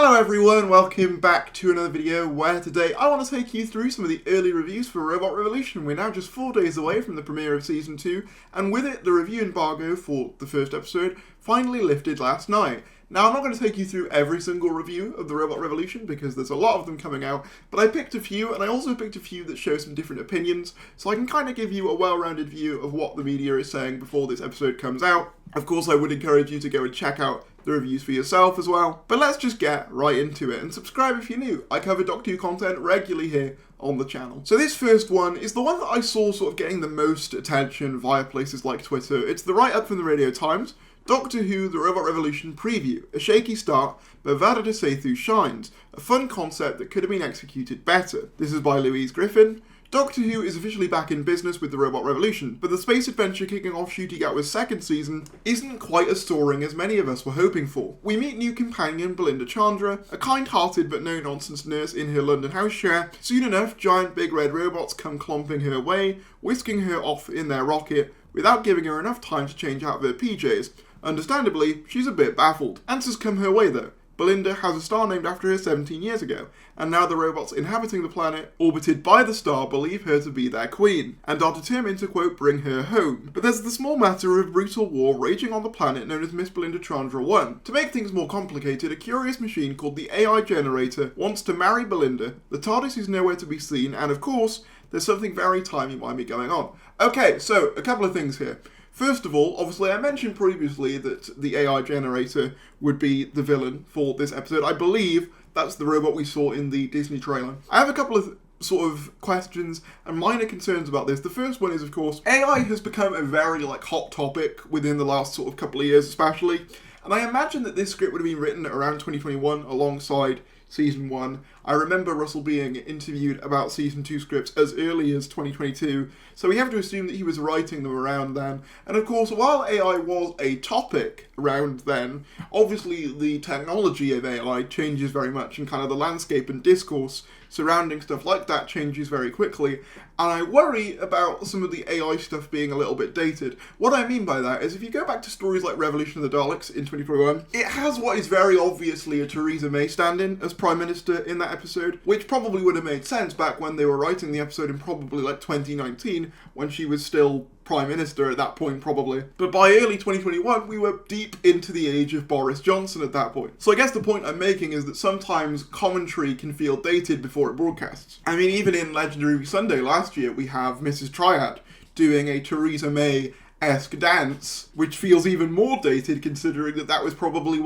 Hello everyone, welcome back to another video where today I want to take you through some of the early reviews for Robot Revolution. We're now just 4 days away from the premiere of Season 2, and with it, the review embargo for the first episode finally lifted last night. Now, I'm not going to take you through every single review of the Robot Revolution because there's a lot of them coming out, but I picked a few, and I also picked a few that show some different opinions, so I can kind of give you a well-rounded view of what the media is saying before this episode comes out. Of course, I would encourage you to go and check out the reviews for yourself as well, but let's just get right into it, and subscribe if you're new. I cover Doctor Who content regularly here on the channel. So this first one is the one that I saw sort of getting the most attention via places like Twitter. It's the write-up from the Radio Times, Doctor Who The Robot Revolution Preview. A shaky start, but Vada de Sethu shines. A fun concept that could have been executed better. This is by Louise Griffin. Doctor Who is officially back in business with the Robot Revolution, but the space adventure kicking off Ncuti Gatwa's second season isn't quite as soaring as many of us were hoping for. We meet new companion Belinda Chandra, a kind-hearted but no-nonsense nurse in her London house share. Soon enough, giant big red robots come clomping her way, whisking her off in their rocket, without giving her enough time to change out of her PJs. Understandably, she's a bit baffled. Answers come her way though. Belinda has a star named after her 17 years ago, and now the robots inhabiting the planet, orbited by the star, believe her to be their queen, and are determined to, quote, bring her home. But there's the small matter of brutal war raging on the planet known as Miss Belinda Chandra 1. To make things more complicated, a curious machine called the AI Generator wants to marry Belinda, the TARDIS is nowhere to be seen, and of course, there's something very timey-wimey going on. Okay, so a couple of things here. First of all, obviously I mentioned previously that the AI Generator would be the villain for this episode. I believe that's the robot we saw in the Disney trailer. I have a couple of sort of questions and minor concerns about this. The first one is, of course, AI has become a very hot topic within the last sort of couple of years especially, and I imagine that this script would have been written around 2021 alongside Season 1. I remember Russell being interviewed about Season 2 scripts as early as 2022, so we have to assume that he was writing them around then. And of course, while AI was a topic around then, obviously the technology of AI changes very much, and kind of the landscape and discourse surrounding stuff like that changes very quickly, and I worry about some of the AI stuff being a little bit dated. What I mean by that is if you go back to stories like Revolution of the Daleks in 2021, it has what is very obviously a Theresa May stand-in as Prime Minister in that episode, which probably would have made sense back when they were writing the episode in probably 2019, when she was still Prime Minister at that point probably. But by early 2021, we were deep into the age of Boris Johnson at that point. So I guess the point I'm making is that sometimes commentary can feel dated before it broadcasts. I mean, even in Legendary Sunday last year, we have Mrs. Triad doing a Theresa May-esque dance, which feels even more dated considering that that was probably,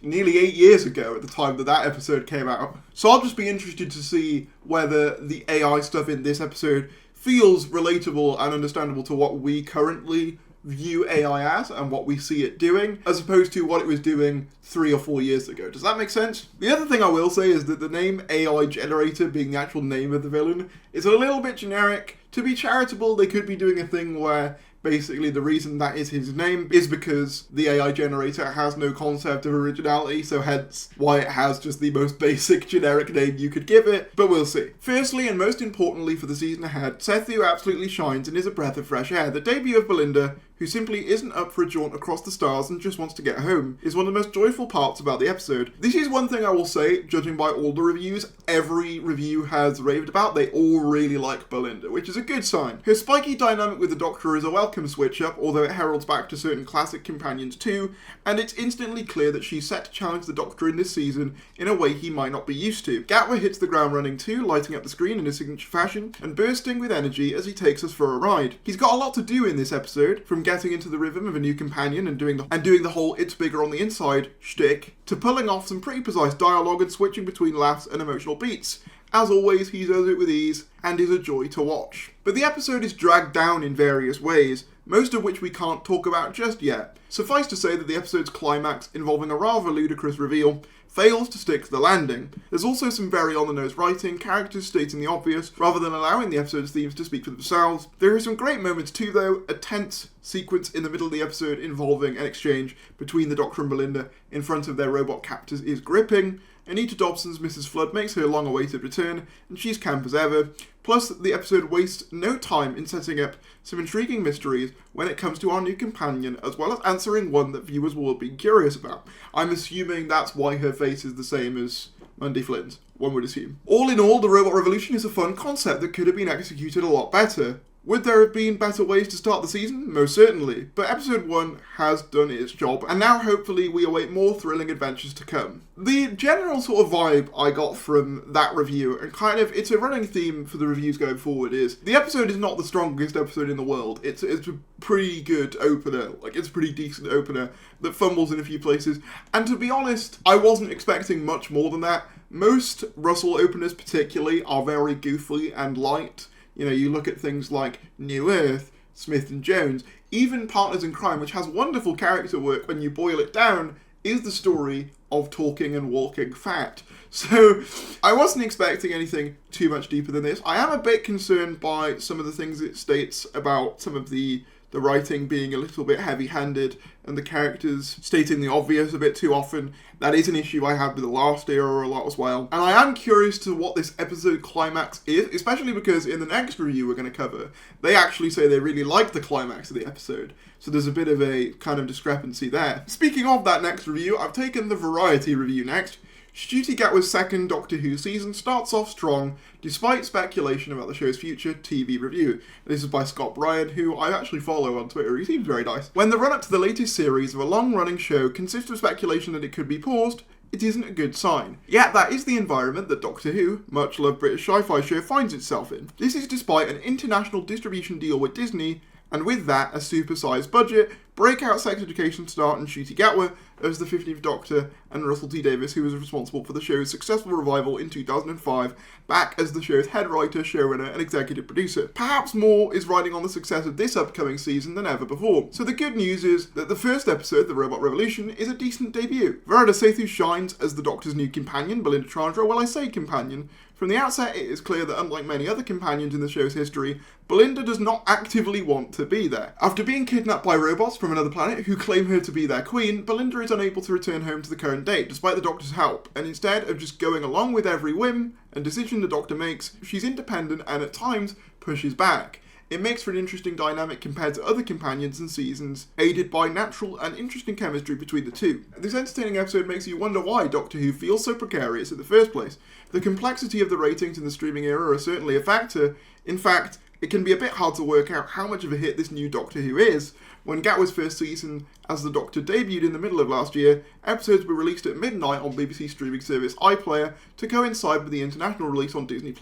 nearly 8 years ago at the time that that episode came out. So I'll just be interested to see whether the AI stuff in this episode feels relatable and understandable to what we currently view AI as and what we see it doing, as opposed to what it was doing 3 or 4 years ago. Does that make sense? The other thing I will say is that the name AI Generator being the actual name of the villain is a little bit generic. To be charitable, they could be doing a thing where basically the reason that is his name is because the AI Generator has no concept of originality, so hence why it has just the most basic generic name you could give it, but we'll see. Firstly, and most importantly for the season ahead, Sethu absolutely shines and is a breath of fresh air. The debut of Belinda, who simply isn't up for a jaunt across the stars and just wants to get home, is one of the most joyful parts about the episode. This is one thing I will say, judging by all the reviews, every review has raved about. They all really like Belinda, which is a good sign. Her spiky dynamic with the Doctor is a welcome switch up, although it heralds back to certain classic companions too, and it's instantly clear that she's set to challenge the Doctor in this season in a way he might not be used to. Gatwa hits the ground running too, lighting up the screen in his signature fashion, and bursting with energy as he takes us for a ride. He's got a lot to do in this episode, from getting into the rhythm of a new companion and doing the whole "it's bigger on the inside" shtick, to pulling off some pretty precise dialogue and switching between laughs and emotional beats. As always, he does it with ease and is a joy to watch. But the episode is dragged down in various ways, most of which we can't talk about just yet. Suffice to say that the episode's climax, involving a rather ludicrous reveal, fails to stick to the landing. There's also some very on-the-nose writing, characters stating the obvious, rather than allowing the episode's themes to speak for themselves. There are some great moments too though. A tense sequence in the middle of the episode involving an exchange between the Doctor and Belinda in front of their robot captors is gripping. Anita Dobson's Mrs. Flood makes her long-awaited return, and she's camp as ever. Plus, the episode wastes no time in setting up some intriguing mysteries when it comes to our new companion, as well as answering one that viewers will have been curious about. I'm assuming that's why her face is the same as Monday Flynn's, one would assume. All in all, the Robot Revolution is a fun concept that could have been executed a lot better. Would there have been better ways to start the season? Most certainly, but episode 1 has done its job, and now hopefully we await more thrilling adventures to come. The general sort of vibe I got from that review, and kind of, it's a running theme for the reviews going forward, is the episode is not the strongest episode in the world. It's a pretty good opener, like it's a pretty decent opener that fumbles in a few places, and to be honest, I wasn't expecting much more than that. Most Russell openers particularly are very goofy and light. You know, you look at things like New Earth, Smith and Jones, even Partners in Crime, which has wonderful character work when you boil it down, is the story of talking and walking fat. So I wasn't expecting anything too much deeper than this. I am a bit concerned by some of the things it states about some of the writing being a little bit heavy-handed and the characters stating the obvious a bit too often. That is an issue I had with the last era a lot as well. And I am curious to what this episode climax is, especially because in the next review we're going to cover, they actually say they really like the climax of the episode. So there's a bit of a kind of discrepancy there. Speaking of that next review, I've taken the variety review next. Ncuti Gatwa's second Doctor Who season starts off strong, despite speculation about the show's future TV review. This is by Scott Bryan, who I actually follow on Twitter. He seems very nice. When the run-up to the latest series of a long-running show consists of speculation that it could be paused, it isn't a good sign. Yet that is the environment that Doctor Who, much-loved British sci-fi show, finds itself in. This is despite an international distribution deal with Disney, and with that, a super-sized budget, breakout sex education star Ncuti Gatwa as the 15th Doctor, and Russell T Davies, who was responsible for the show's successful revival in 2005, back as the show's head writer, showrunner, and executive producer. Perhaps more is riding on the success of this upcoming season than ever before. So the good news is that the first episode, The Robot Revolution, is a decent debut. Verada Sethu shines as the Doctor's new companion, Belinda Chandra. Well, I say companion. From the outset, it is clear that unlike many other companions in the show's history, Belinda does not actively want to be there. After being kidnapped by robots from another planet who claim her to be their queen, Belinda is unable to return home to the current date, despite the Doctor's help, and instead of just going along with every whim and decision the Doctor makes, she's independent and at times pushes back. It makes for an interesting dynamic compared to other companions and seasons, aided by natural and interesting chemistry between the two. This entertaining episode makes you wonder why Doctor Who feels so precarious in the first place. The complexity of the ratings in the streaming era are certainly a factor. In fact, it can be a bit hard to work out how much of a hit this new Doctor Who is. When Gatwa's first season as the Doctor debuted in the middle of last year, episodes were released at midnight on BBC streaming service iPlayer to coincide with the international release on Disney+.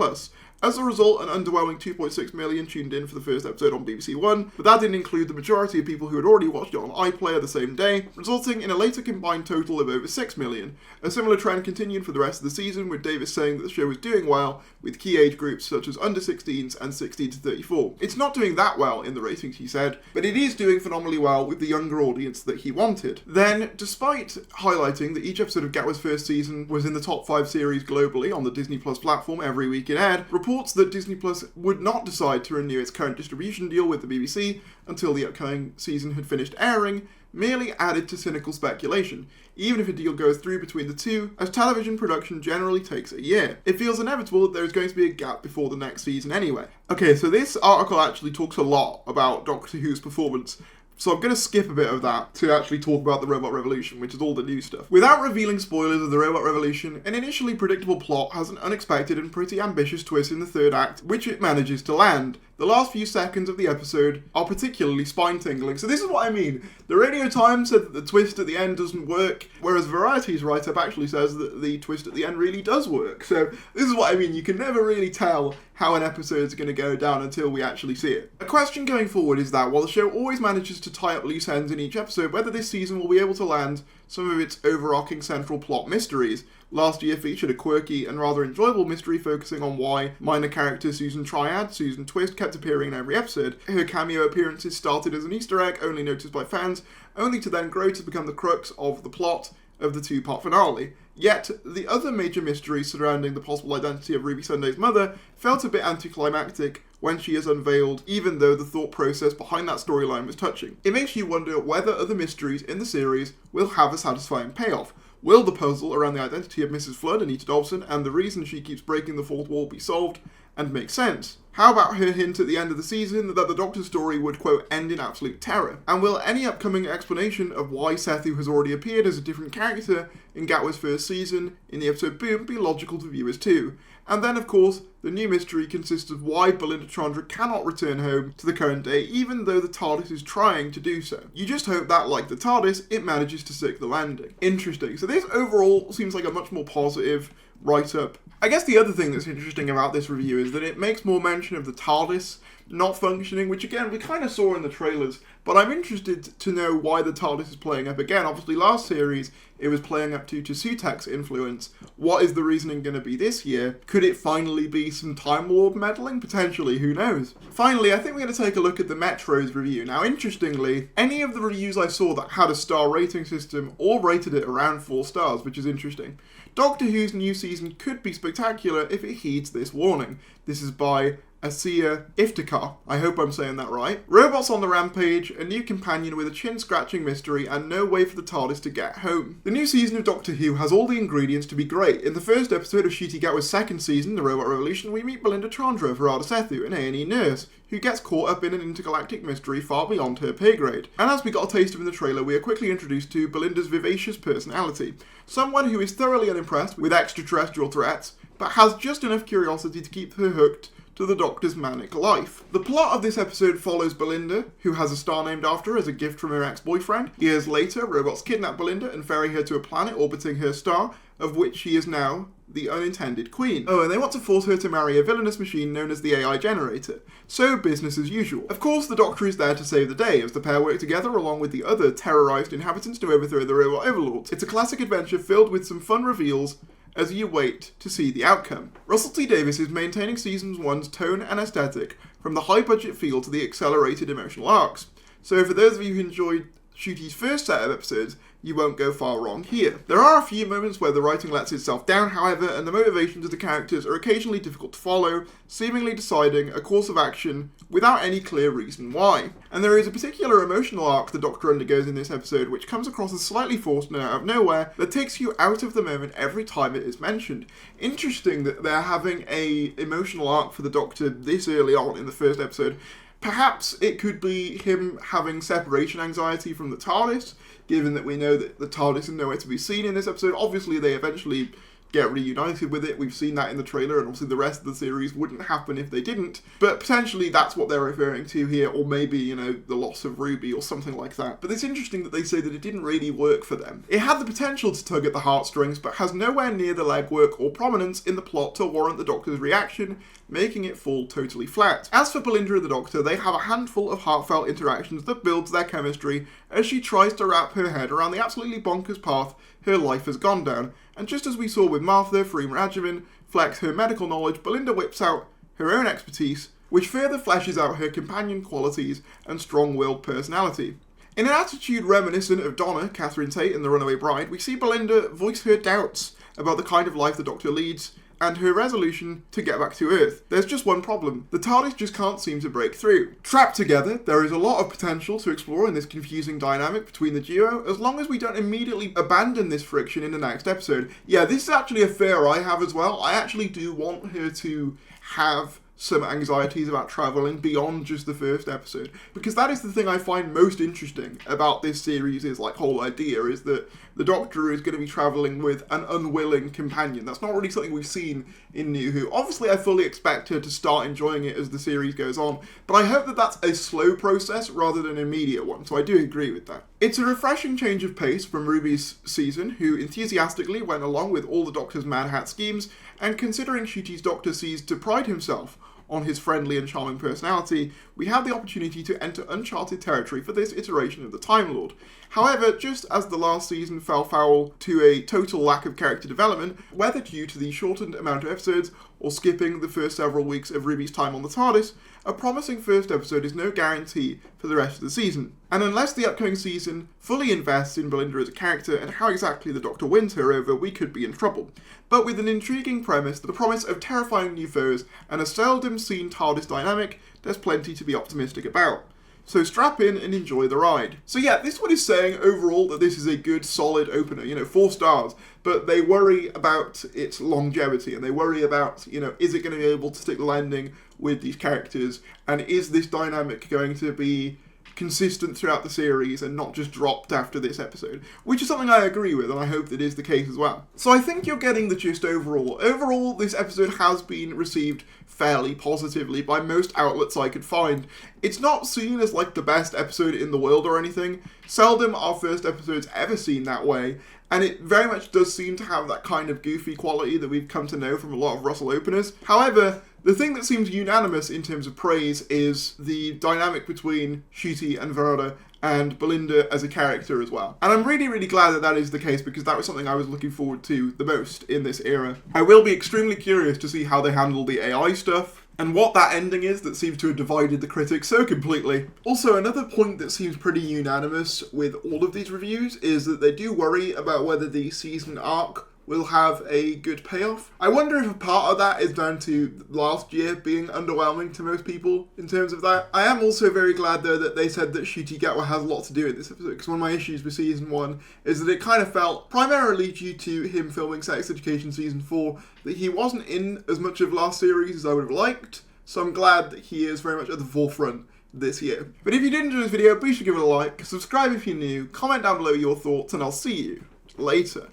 As a result, an underwhelming 2.6 million tuned in for the first episode on BBC One, but that didn't include the majority of people who had already watched it on iPlayer the same day, resulting in a later combined total of over 6 million. A similar trend continued for the rest of the season, with Davis saying that the show was doing well, with key age groups such as under 16s and 16 to 34. It's not doing that well in the ratings, he said, but it is doing phenomenally well with the younger audience that he wanted. Then, despite highlighting that each episode of Gatwa's first season was in the top 5 series globally on the Disney Plus platform every week it aired, reports that Disney Plus would not decide to renew its current distribution deal with the BBC until the upcoming season had finished airing, merely added to cynical speculation, even if a deal goes through between the two, as television production generally takes a year. It feels inevitable that there is going to be a gap before the next season anyway. Okay, so this article actually talks a lot about Doctor Who's performance, so I'm going to skip a bit of that to actually talk about the Robot Revolution, which is all the new stuff. Without revealing spoilers of the Robot Revolution, an initially predictable plot has an unexpected and pretty ambitious twist in the third act, which it manages to land. The last few seconds of the episode are particularly spine-tingling. So this is what I mean. The Radio Times said that the twist at the end doesn't work, whereas Variety's write-up actually says that the twist at the end really does work. So this is what I mean. You can never really tell how an episode is going to go down until we actually see it. A question going forward is that while the show always manages to tie up loose ends in each episode, whether this season will be able to land some of its overarching central plot mysteries. Last year featured a quirky and rather enjoyable mystery focusing on why minor character Susan Triad, Susan Twist, kept appearing in every episode. Her cameo appearances started as an Easter egg only noticed by fans, only to then grow to become the crux of the plot of the two-part finale. Yet, the other major mysteries surrounding the possible identity of Ruby Sunday's mother felt a bit anticlimactic when she is unveiled, even though the thought process behind that storyline was touching. It makes you wonder whether other mysteries in the series will have a satisfying payoff. Will the puzzle around the identity of Mrs. Flood, Anita Dobson, and the reason she keeps breaking the fourth wall be solved? and makes sense. How about her hint at the end of the season that the Doctor's story would, quote, end in absolute terror? And will any upcoming explanation of why Sethu has already appeared as a different character in Gatwa's first season in the episode Boom be logical to viewers too? And then, of course, the new mystery consists of why Belinda Chandra cannot return home to the current day, even though the TARDIS is trying to do so. You just hope that, like the TARDIS, it manages to stick the landing. Interesting. So this overall seems like a much more positive write-up. I guess the other thing that's interesting about this review is that it makes more mention of the TARDIS not functioning, which again, we kind of saw in the trailers, but I'm interested to know why the TARDIS is playing up again. Obviously, last series, it was playing up to Sutek's influence. What is the reasoning going to be this year? Could it finally be some Time Lord meddling? Potentially, who knows? Finally, I think we're going to take a look at the Metro's review. Now, interestingly, any of the reviews I saw that had a star rating system all rated it around 4 stars, which is interesting. Doctor Who's new season could be spectacular if it heeds this warning. This is by Asiya Iftikhar. I hope I'm saying that right. Robots on the rampage, a new companion with a chin-scratching mystery, and no way for the TARDIS to get home. The new season of Doctor Who has all the ingredients to be great. In the first episode of Ncuti Gatwa's second season, The Robot Revolution, we meet Belinda Chandra, Varada Sethu, an A&E nurse, who gets caught up in an intergalactic mystery far beyond her pay grade. And as we got a taste of in the trailer, we are quickly introduced to Belinda's vivacious personality. Someone who is thoroughly unimpressed with extraterrestrial threats, but has just enough curiosity to keep her hooked to the Doctor's manic life. The plot of this episode follows Belinda, who has a star named after her as a gift from her ex-boyfriend. Years later, robots kidnap Belinda and ferry her to a planet orbiting her star, of which she is now the unintended queen. Oh, and they want to force her to marry a villainous machine known as the AI generator. So, business as usual. Of course, the Doctor is there to save the day, as the pair work together along with the other terrorized inhabitants to overthrow the robot overlords. It's a classic adventure filled with some fun reveals as you wait to see the outcome. Russell T Davies is maintaining Season 1's tone and aesthetic, from the high-budget feel to the accelerated emotional arcs. So for those of you who enjoyed Ncuti's first set of episodes, you won't go far wrong here. There are a few moments where the writing lets itself down, however, and the motivations of the characters are occasionally difficult to follow, seemingly deciding a course of action without any clear reason why. And there is a particular emotional arc the Doctor undergoes in this episode which comes across as slightly forced and out of nowhere, that takes you out of the moment every time it is mentioned. Interesting that they're having a emotional arc for the Doctor this early on in the first episode. Perhaps it could be him having separation anxiety from the TARDIS, given that we know that the TARDIS is nowhere to be seen in this episode. Obviously, they eventually get reunited with it. We've seen that in the trailer, and obviously the rest of the series wouldn't happen if they didn't. But potentially that's what they're referring to here, or maybe, you know, the loss of Ruby or something like that. But it's interesting that they say that it didn't really work for them. It had the potential to tug at the heartstrings, but has nowhere near the legwork or prominence in the plot to warrant the Doctor's reaction, making it fall totally flat. As for Belinda and the Doctor, they have a handful of heartfelt interactions that builds their chemistry as she tries to wrap her head around the absolutely bonkers path her life has gone down. And just as we saw with Martha, Freem Rajavan flex her medical knowledge, Belinda whips out her own expertise, which further fleshes out her companion qualities and strong-willed personality. In an attitude reminiscent of Donna, Catherine Tate in The Runaway Bride, we see Belinda voice her doubts about the kind of life the Doctor leads, and her resolution to get back to Earth. There's just one problem. The TARDIS just can't seem to break through. Trapped together, there is a lot of potential to explore in this confusing dynamic between the duo, as long as we don't immediately abandon this friction in the next episode. Yeah, this is actually a fear I have as well. I actually do want her to have some anxieties about travelling beyond just the first episode, because that is the thing I find most interesting about this series, is like whole idea is that the Doctor is going to be travelling with an unwilling companion. That's not really something we've seen in New Who. Obviously I fully expect her to start enjoying it as the series goes on, but I hope that that's a slow process rather than an immediate one, so I do agree with that. It's a refreshing change of pace from Ruby's season, who enthusiastically went along with all the Doctor's Mad Hat schemes, and considering Ncuti's Doctor ceased to pride himself on his friendly and charming personality, we have the opportunity to enter uncharted territory for this iteration of the Time Lord. However, just as the last season fell foul to a total lack of character development, whether due to the shortened amount of episodes or skipping the first several weeks of Ruby's time on the TARDIS, a promising first episode is no guarantee for the rest of the season. And unless the upcoming season fully invests in Belinda as a character and how exactly the Doctor wins her over, we could be in trouble. But with an intriguing premise, the promise of terrifying new foes, and a seldom seen TARDIS dynamic, there's plenty to be optimistic about. So strap in and enjoy the ride. So yeah, this one is saying overall that this is a good, solid opener, 4 stars, but they worry about its longevity, and they worry about, is it going to be able to stick the landing with these characters, and is this dynamic going to be consistent throughout the series and not just dropped after this episode, which is something I agree with, and I hope that is the case as well. So I think you're getting the gist overall. Overall, this episode has been received fairly positively by most outlets I could find. It's not seen as like the best episode in the world or anything. Seldom are first episodes ever seen that way, and it very much does seem to have that kind of goofy quality that we've come to know from a lot of Russell openers. However, the thing that seems unanimous in terms of praise is the dynamic between Ncuti and Verona, and Belinda as a character as well. And I'm really, really glad that that is the case, because that was something I was looking forward to the most in this era. I will be extremely curious to see how they handle the AI stuff, and what that ending is that seems to have divided the critics so completely. Also, another point that seems pretty unanimous with all of these reviews is that they do worry about whether the season arc will have a good payoff. I wonder if a part of that is down to last year being underwhelming to most people in terms of that. I am also very glad though that they said that Ncuti Gatwa has a lot to do in this episode, because one of my issues with season 1 is that it kind of felt, primarily due to him filming Sex Education season 4, that he wasn't in as much of last series as I would have liked, so I'm glad that he is very much at the forefront this year. But if you did enjoy this video, be sure to give it a like, subscribe if you're new, comment down below your thoughts, and I'll see you later.